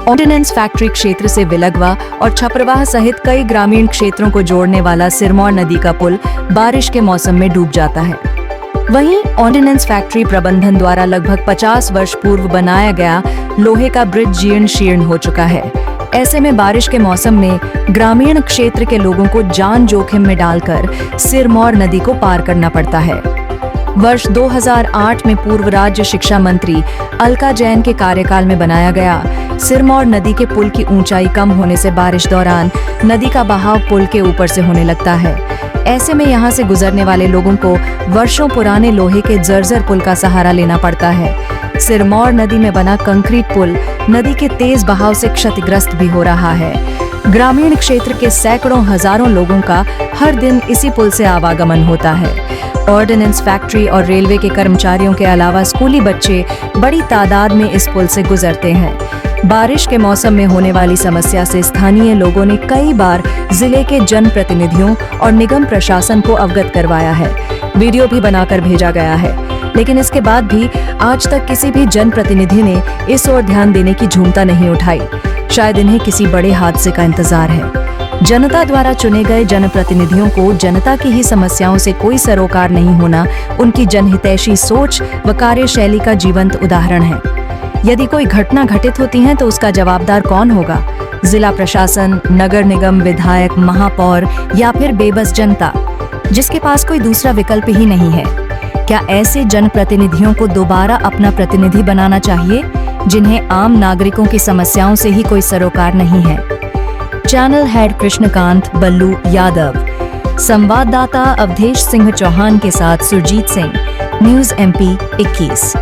Ordnance factory क्षेत्र से विलगवा और छपरवाह सहित कई ग्रामीण क्षेत्रों को जोड़ने वाला सिरमौर नदी का पुल बारिश के मौसम में डूब जाता है। वहीं ऑर्डिनेंस फैक्ट्री प्रबंधन द्वारा लगभग 50 वर्ष पूर्व बनाया गया लोहे का ब्रिज जीर्ण शीर्ण हो चुका है। ऐसे में बारिश के मौसम में ग्रामीण क्षेत्र के लोगों को जान जोखिम में डालकर सिरमौर नदी को पार करना पड़ता है। वर्ष 2008 में पूर्व राज्य शिक्षा मंत्री अलका जैन के कार्यकाल में बनाया गया सिरमौर नदी के पुल की ऊंचाई कम होने से बारिश दौरान नदी का बहाव पुल के ऊपर से होने लगता है। ऐसे में यहाँ से गुजरने वाले लोगों को वर्षों पुराने लोहे के जर्जर पुल का सहारा लेना पड़ता है। सिरमौर नदी में बना कंक्रीट पुल नदी के तेज बहाव से क्षतिग्रस्त भी हो रहा है। ग्रामीण क्षेत्र के सैकड़ों हजारों लोगों का हर दिन इसी पुल से आवागमन होता है। ऑर्डिनेंस फैक्ट्री और रेलवे के कर्मचारियों के अलावा स्कूली बच्चे बड़ी तादाद में इस पुल से गुजरते हैं। बारिश के मौसम में होने वाली समस्या से स्थानीय लोगों ने कई बार जिले के जनप्रतिनिधियों और निगम प्रशासन को अवगत करवाया है। वीडियो भी बनाकर भेजा गया है, लेकिन इसके बाद भी आज तक किसी भी जनप्रतिनिधि ने इस ओर ध्यान देने की झूमता नहीं उठाई। शायद इन्हें किसी बड़े हादसे का इंतजार है। जनता द्वारा चुने गए जनप्रतिनिधियों को जनता की ही समस्याओं से कोई सरोकार नहीं होना उनकी जनहितैषी सोच व कार्यशैली का जीवंत उदाहरण है। यदि कोई घटना घटित होती है तो उसका जवाबदार कौन होगा? जिला प्रशासन, नगर निगम, विधायक, महापौर या फिर बेबस जनता, जिसके पास कोई दूसरा विकल्प ही नहीं है। क्या ऐसे जनप्रतिनिधियों को दोबारा अपना प्रतिनिधि बनाना चाहिए जिन्हें आम नागरिकों की समस्याओं से ही कोई सरोकार नहीं है? चैनल हेड कृष्णकांत बल्लू यादव, संवाददाता अवधेश सिंह चौहान के साथ सुरजीत सिंह, न्यूज़ MP 21।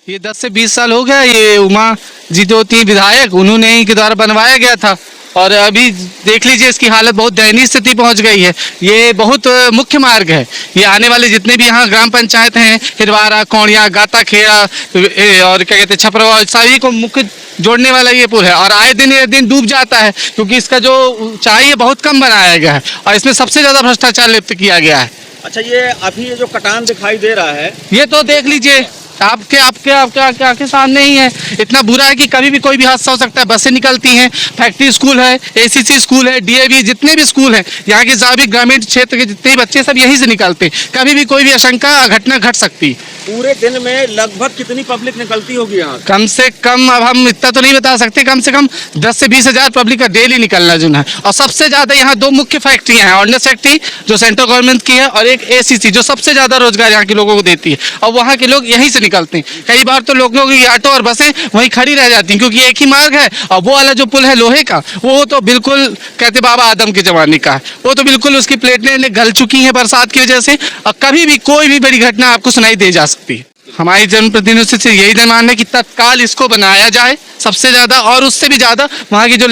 ये 10 से 20 साल हो गया। ये उमा जी जो थी विधायक, उन्होंने ही के द्वारा बनवाया गया था और अभी देख लीजिए इसकी हालत बहुत दयनीय स्थिति पहुंच गई है। ये बहुत मुख्य मार्ग है। ये आने वाले जितने भी यहाँ ग्राम पंचायत हैं, हिरवारा, कौड़िया, गाता खेड़ा और क्या कहते हैं छपरवा, सभी को मुख्य जोड़ने वाला ये पुल है और आए दिन ये दिन डूब जाता है क्योंकि इसका जो ऊंचाई है बहुत कम बनाया गया है और इसमें सबसे ज्यादा भ्रष्टाचार लिप्त किया गया है। अच्छा, ये अभी ये जो कटान दिखाई दे रहा है, ये तो देख लीजिए आपके सामने ही है। इतना बुरा है कि कभी भी कोई भी हादसा हो सकता है। बसें निकलती हैं, फैक्ट्री स्कूल है, ACC स्कूल है, DAV, जितने भी स्कूल हैं, यहाँ के सभी ग्रामीण क्षेत्र के जितने भी बच्चे सब यहीं से निकलते हैं। कभी भी कोई भी आशंका घटना घट सकती। पूरे दिन में लगभग कितनी पब्लिक निकलती होगी यहाँ? कम से कम, अब हम इतना तो नहीं बता सकते, कम से कम 10 से 20 हजार पब्लिक का डेली निकलना जो है। और सबसे ज्यादा यहाँ 2 मुख्य फैक्ट्रियाँ हैं, ऑर्डिनेंस फैक्ट्री जो सेंट्रल गवर्नमेंट की है और एक ACC जो सबसे ज्यादा रोजगार यहाँ के लोगों को देती है और वहाँ के लोग यहीं से निकलते हैं। कई बार तो लोगों की ऑटो और बसें वहीं खड़ी रह जाती हैं क्योंकि एक ही मार्ग है और वो वाला जो पुल है लोहे का, वो तो बिल्कुल कहते बाबा आदम के जमाने का है। वो तो बिल्कुल उसकी प्लेटें गल चुकी हैं बरसात की वजह से और कभी भी कोई भी बड़ी घटना आपको सुनाई दे जा सकती है। हमारी जनप्रतिनिधियों से यही डिमांड है कि तत्काल इसको बनाया जाए सबसे ज्यादा, और उससे भी ज्यादा वहाँ की जो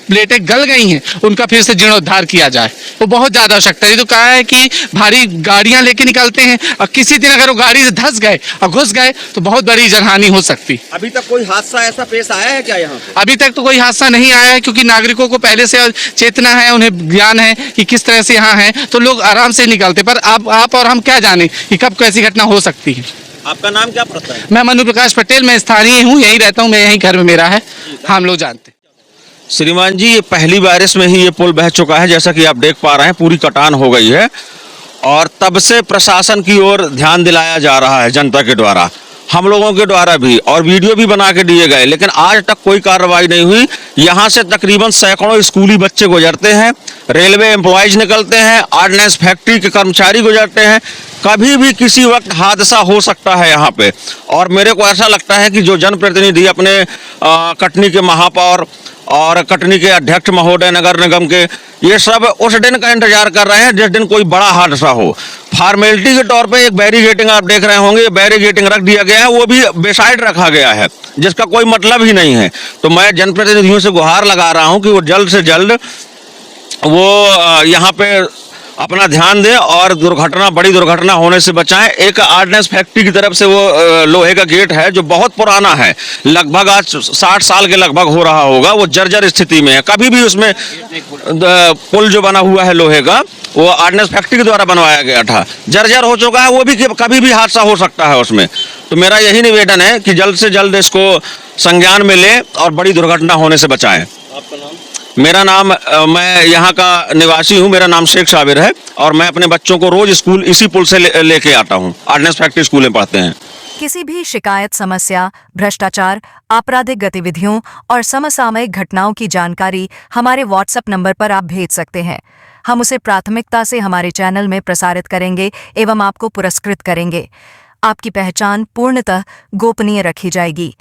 प्लेटें गल गई हैं उनका फिर से जीर्णोद्धार किया जाए। वो बहुत ज्यादा आवश्यकता है। ये तो कहा है कि भारी गाड़ियां लेके निकलते हैं और किसी दिन अगर वो गाड़ी से धंस गए और घुस गए तो बहुत बड़ी जनहानि हो सकती। अभी तक कोई हादसा ऐसा पेश आया है क्या यहाँ? अभी तक तो कोई हादसा नहीं आया है क्योंकि नागरिकों को पहले से चेतना है, उन्हें ज्ञान है कि किस तरह से यहाँ है, तो लोग आराम से निकलते। पर आप और हम क्या जाने कि कब कैसी घटना हो सकती है। आपका नाम क्या पड़ता है? मैं मनु प्रकाश पटेल, मैं स्थानीय हूँ, यहीं रहता हूँ, मैं यहीं घर में मेरा है, हम लोग जानते हैं। श्रीमान जी, ये पहली बारिश में ही ये पुल बह चुका है, जैसा कि आप देख पा रहे हैं, पूरी कटान हो गई है और तब से प्रशासन की ओर ध्यान दिलाया जा रहा है, जनता के द्वारा, हम लोगों के द्वारा भी, और वीडियो भी बना के दिए गए, लेकिन आज तक कोई कार्रवाई नहीं हुई। यहाँ से तकरीबन सैकड़ों स्कूली बच्चे गुजरते हैं, रेलवे एम्प्लॉयज निकलते हैं, ऑर्डिनेंस फैक्ट्री के कर्मचारी गुजरते हैं। कभी भी किसी वक्त हादसा हो सकता है यहाँ पे। और मेरे को ऐसा लगता है कि जो जनप्रतिनिधि अपने कटनी के महापौर और कटनी के अध्यक्ष महोदय नगर निगम के, ये सब उस दिन का इंतजार कर रहे हैं जिस दिन कोई बड़ा हादसा हो। फॉर्मेलिटी के तौर पे एक बैरिगेटिंग आप देख रहे होंगे, बैरिगेटिंग रख दिया गया है, वो भी बेसाइड रखा गया है जिसका कोई मतलब ही नहीं है। तो मैं जनप्रतिनिधियों से गुहार लगा रहा हूँ कि वो जल्द से जल्द वो यहाँ पे अपना ध्यान दें और बड़ी दुर्घटना होने से बचाएं। एक ऑर्डिनेंस फैक्ट्री की तरफ से वो लोहे का गेट है जो बहुत पुराना है, लगभग आज 60 साल के लगभग हो रहा होगा, वो जर्जर स्थिति में है। कभी भी उसमें पुल जो बना हुआ है लोहे का, वो ऑर्डिनेंस फैक्ट्री के द्वारा बनवाया गया था, जर्जर हो चुका है, वो भी कभी भी हादसा हो सकता है उसमें। तो मेरा यही निवेदन है कि जल्द से जल्द इसको संज्ञान में ले और बड़ी दुर्घटना होने से बचाएं। आपका नाम? मेरा नाम मैं यहाँ का निवासी हूँ, मेरा नाम शेख साबिर है और मैं अपने बच्चों को रोज स्कूल इसी पुल से लेके आता हूँ। ऑर्डिनेंस फैक्ट्री स्कूल में पढ़ते हैं। किसी भी शिकायत, समस्या, भ्रष्टाचार, आपराधिक गतिविधियों और समसामयिक घटनाओं की जानकारी हमारे व्हाट्सएप नंबर पर आप भेज सकते हैं। हम उसे प्राथमिकता से हमारे चैनल में प्रसारित करेंगे एवं आपको पुरस्कृत करेंगे। आपकी पहचान पूर्णतः गोपनीय रखी जाएगी।